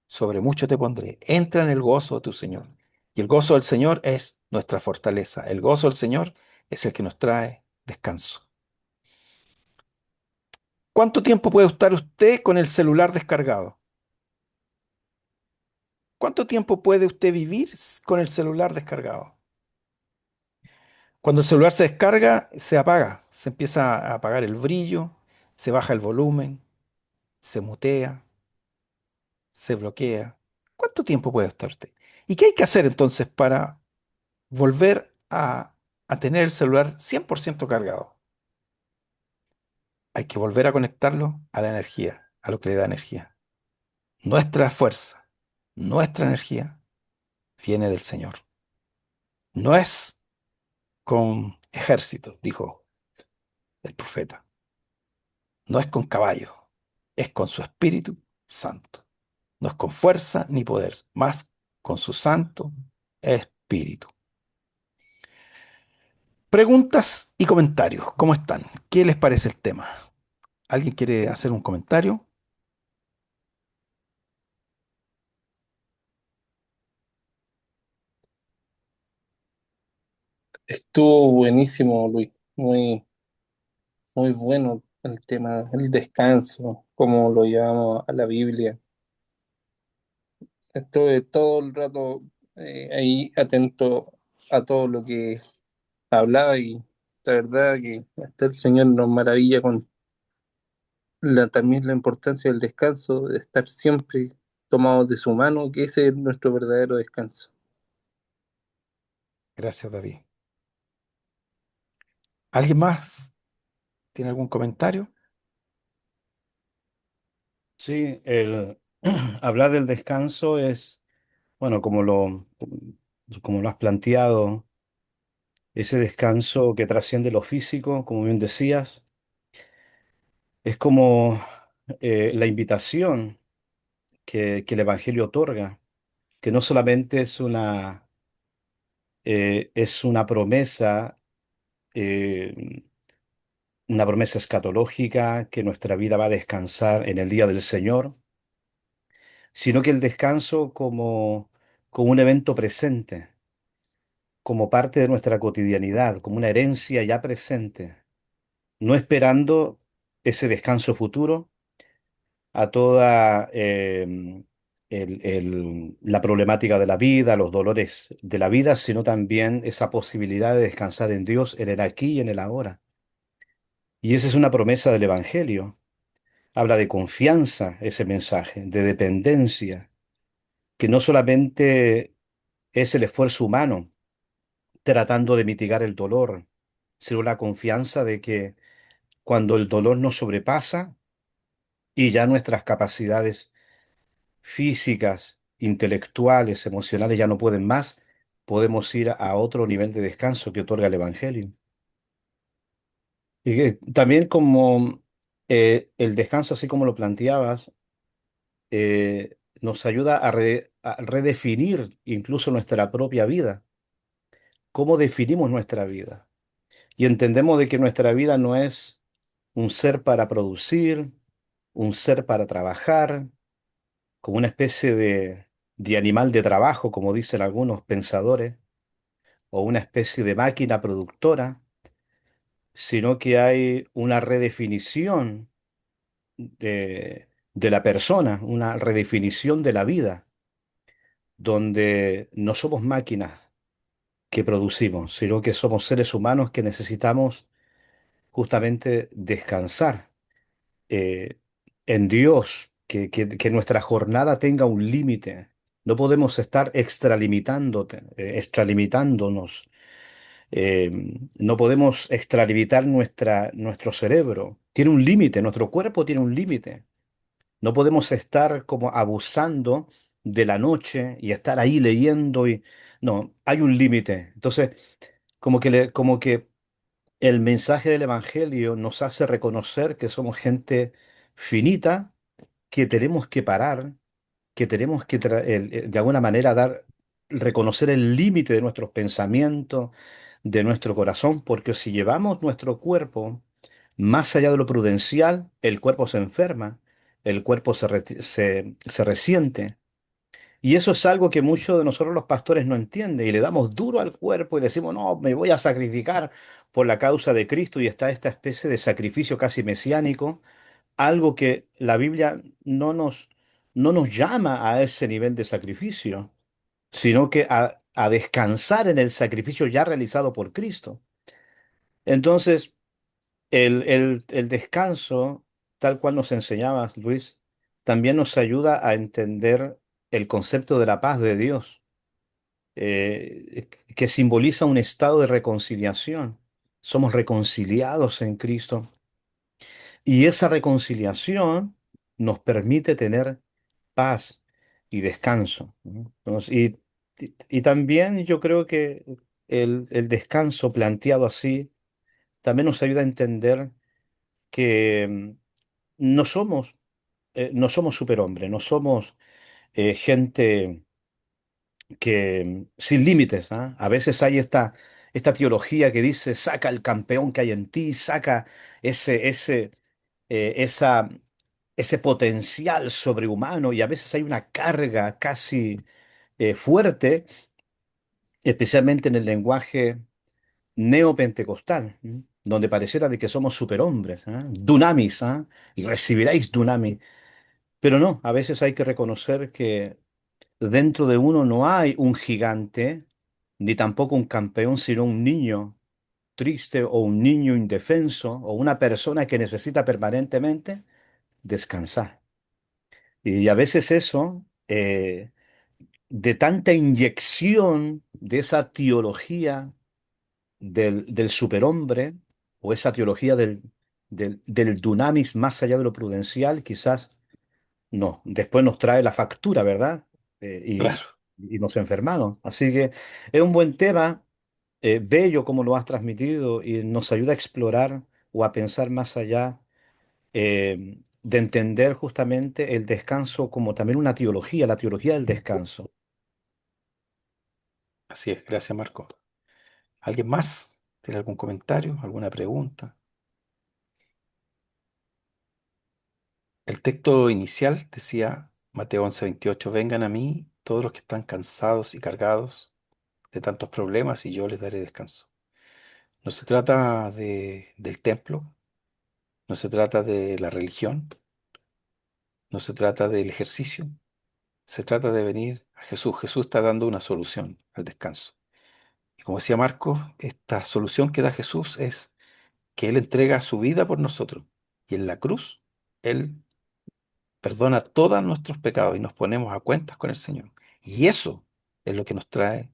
Sobre mucho te pondré. Entra en el gozo de tu Señor. Y el gozo del Señor es nuestra fortaleza. El gozo del Señor es el que nos trae descanso. ¿Cuánto tiempo puede estar usted con el celular descargado? ¿Cuánto tiempo puede usted vivir con el celular descargado? Cuando el celular se descarga, se apaga, se empieza a apagar el brillo, se baja el volumen, se mutea, se bloquea. ¿Cuánto tiempo puede estar usted? ¿Y qué hay que hacer entonces para volver a tener el celular 100% cargado? Hay que volver a conectarlo a la energía, a lo que le da energía. Nuestra fuerza, nuestra energía viene del Señor. No es con ejércitos, dijo el profeta. No es con caballos, es con su Espíritu Santo. No es con fuerza ni poder, más con su Santo Espíritu. Preguntas y comentarios. ¿Cómo están? ¿Qué les parece el tema? ¿Alguien quiere hacer un comentario? Estuvo buenísimo, Luis. Muy, muy bueno el tema del descanso, como lo llevamos a la Biblia. Estuve todo el rato ahí atento a todo lo que hablaba y la verdad que hasta el Señor nos maravilla con también la importancia del descanso, de estar siempre tomados de su mano, que ese es nuestro verdadero descanso. Gracias, David. ¿Alguien más tiene algún comentario? Sí, el hablar del descanso es, bueno, como lo has planteado, ese descanso que trasciende lo físico, como bien decías, es como la invitación que el Evangelio otorga, que no solamente es eh, una promesa escatológica, que nuestra vida va a descansar en el día del Señor, sino que el descanso como un evento presente, como parte de nuestra cotidianidad, como una herencia ya presente, no esperando ese descanso futuro a toda la problemática de la vida, los dolores de la vida, sino también esa posibilidad de descansar en Dios en el aquí y en el ahora. Y esa es una promesa del Evangelio. Habla de confianza ese mensaje, de dependencia, que no solamente es el esfuerzo humano tratando de mitigar el dolor, sino la confianza de que cuando el dolor nos sobrepasa y ya nuestras capacidades físicas, intelectuales, emocionales ya no pueden más, podemos ir a otro nivel de descanso que otorga el Evangelio. Y que también como el descanso, así como lo planteabas, nos ayuda a redefinir incluso nuestra propia vida. ¿Cómo definimos nuestra vida? Y entendemos de que nuestra vida no es un ser para producir, un ser para trabajar, como una especie de animal de trabajo, como dicen algunos pensadores, o una especie de máquina productora, sino que hay una redefinición de la persona, una redefinición de la vida, donde no somos máquinas que producimos, sino que somos seres humanos que necesitamos justamente descansar eh, en Dios, que nuestra jornada tenga un límite. No podemos estar extralimitándonos. Eh, no podemos extralimitar nuestro cerebro. Tiene un límite, nuestro cuerpo tiene un límite. No podemos estar como abusando de la noche y estar ahí leyendo y... No, hay un límite. Entonces, como que el mensaje del Evangelio nos hace reconocer que somos gente finita, que tenemos que parar, que tenemos que de alguna manera reconocer el límite de nuestros pensamientos, de nuestro corazón, porque si llevamos nuestro cuerpo más allá de lo prudencial, el cuerpo se enferma, el cuerpo se resiente. Y eso es algo que muchos de nosotros los pastores no entienden y le damos duro al cuerpo y decimos, no, me voy a sacrificar por la causa de Cristo y está esta especie de sacrificio casi mesiánico, algo que la Biblia no nos llama a ese nivel de sacrificio, sino que a descansar en el sacrificio ya realizado por Cristo. Entonces, el descanso, tal cual nos enseñabas, Luis, también nos ayuda a entender el concepto de la paz de Dios, que simboliza un estado de reconciliación. Somos reconciliados en Cristo y esa reconciliación nos permite tener paz y descanso, ¿no? Y también yo creo que el descanso planteado así también nos ayuda a entender que no somos superhombres, no somos gente que sin límites, ¿ah? A veces hay esta teología que dice, saca el campeón que hay en ti, saca ese, ese, esa, ese potencial sobrehumano y a veces hay una carga casi fuerte, especialmente en el lenguaje neopentecostal, ¿m? Donde pareciera de que somos superhombres, ¿ah? Dunamis, ¿ah? Y recibiréis dunamis. Pero no, a veces hay que reconocer que dentro de uno no hay un gigante, ni tampoco un campeón, sino un niño triste o un niño indefenso o una persona que necesita permanentemente descansar. Y a veces eso, de tanta inyección de esa teología del superhombre o esa teología del dunamis más allá de lo prudencial, quizás no, después nos trae la factura, ¿verdad? Claro, Y nos enfermamos. Así que es un buen tema, bello como lo has transmitido y nos ayuda a explorar o a pensar más allá, de entender justamente el descanso como también una teología, la teología del descanso. así es. Gracias, Marco. ¿Alguien más? ¿Tiene algún comentario? ¿Alguna pregunta? El texto inicial decía, Mateo 11:28, vengan a mí todos los que están cansados y cargados de tantos problemas y yo les daré descanso. No se trata del templo, no se trata de la religión, no se trata del ejercicio, se trata de venir a Jesús. Jesús está dando una solución al descanso. Y como decía Marcos, esta solución que da Jesús es que Él entrega su vida por nosotros. Y en la cruz, Él perdona todos nuestros pecados y nos ponemos a cuentas con el Señor. Y eso es lo que nos trae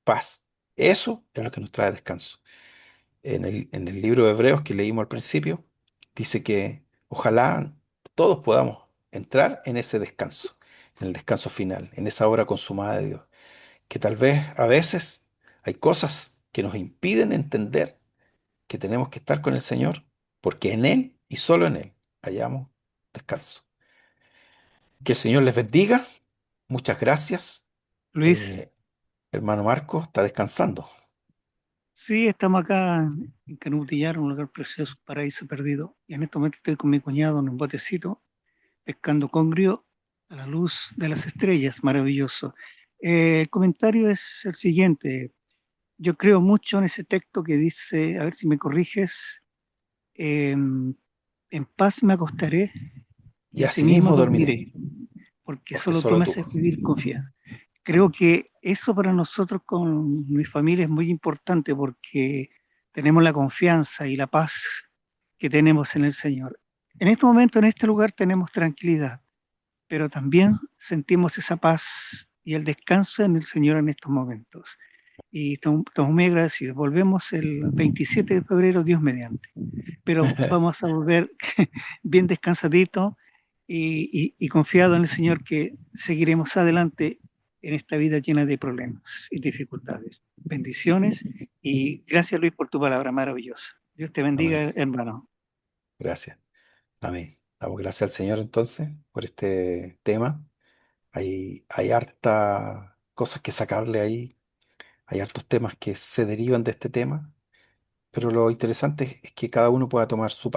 paz. Eso es lo que nos trae descanso. En el libro de Hebreos que leímos al principio, dice que ojalá todos podamos entrar en ese descanso, en el descanso final, en esa obra consumada de Dios. Que tal vez a veces hay cosas que nos impiden entender que tenemos que estar con el Señor, porque en Él y solo en Él hallamos descanso. Que el Señor les bendiga. Muchas gracias. Luis, Eh, hermano Marco está descansando. sí, estamos acá en Canutillar, un lugar precioso, un paraíso perdido. Y en este momento estoy con mi cuñado en un botecito, pescando congrio a la luz de las estrellas, maravilloso. El comentario es el siguiente. Yo creo mucho en ese texto que dice, a ver si me corriges, en paz me acostaré y Y asimismo asimismo dormiré, dormiré, porque porque solo tú solo me tú. haces vivir confianza. Creo que eso para nosotros con mi familia es muy importante porque tenemos la confianza y la paz que tenemos en el Señor. En este momento, en este lugar, tenemos tranquilidad, pero también sentimos esa paz y el descanso en el Señor en estos momentos. Y estamos muy agradecidos. Volvemos el 27 de febrero, Dios mediante. Pero vamos a volver bien descansadito y confiado en el Señor que seguiremos adelante en esta vida llena de problemas y dificultades. Bendiciones y gracias, Luis, por tu palabra maravillosa. Dios te Amén. bendiga, hermano. Gracias. Amén. Damos gracias al Señor entonces por este tema. Hay harta cosas que sacarle ahí. Hay hartos temas que se derivan de este tema. Pero lo interesante es que cada uno pueda tomar su parte.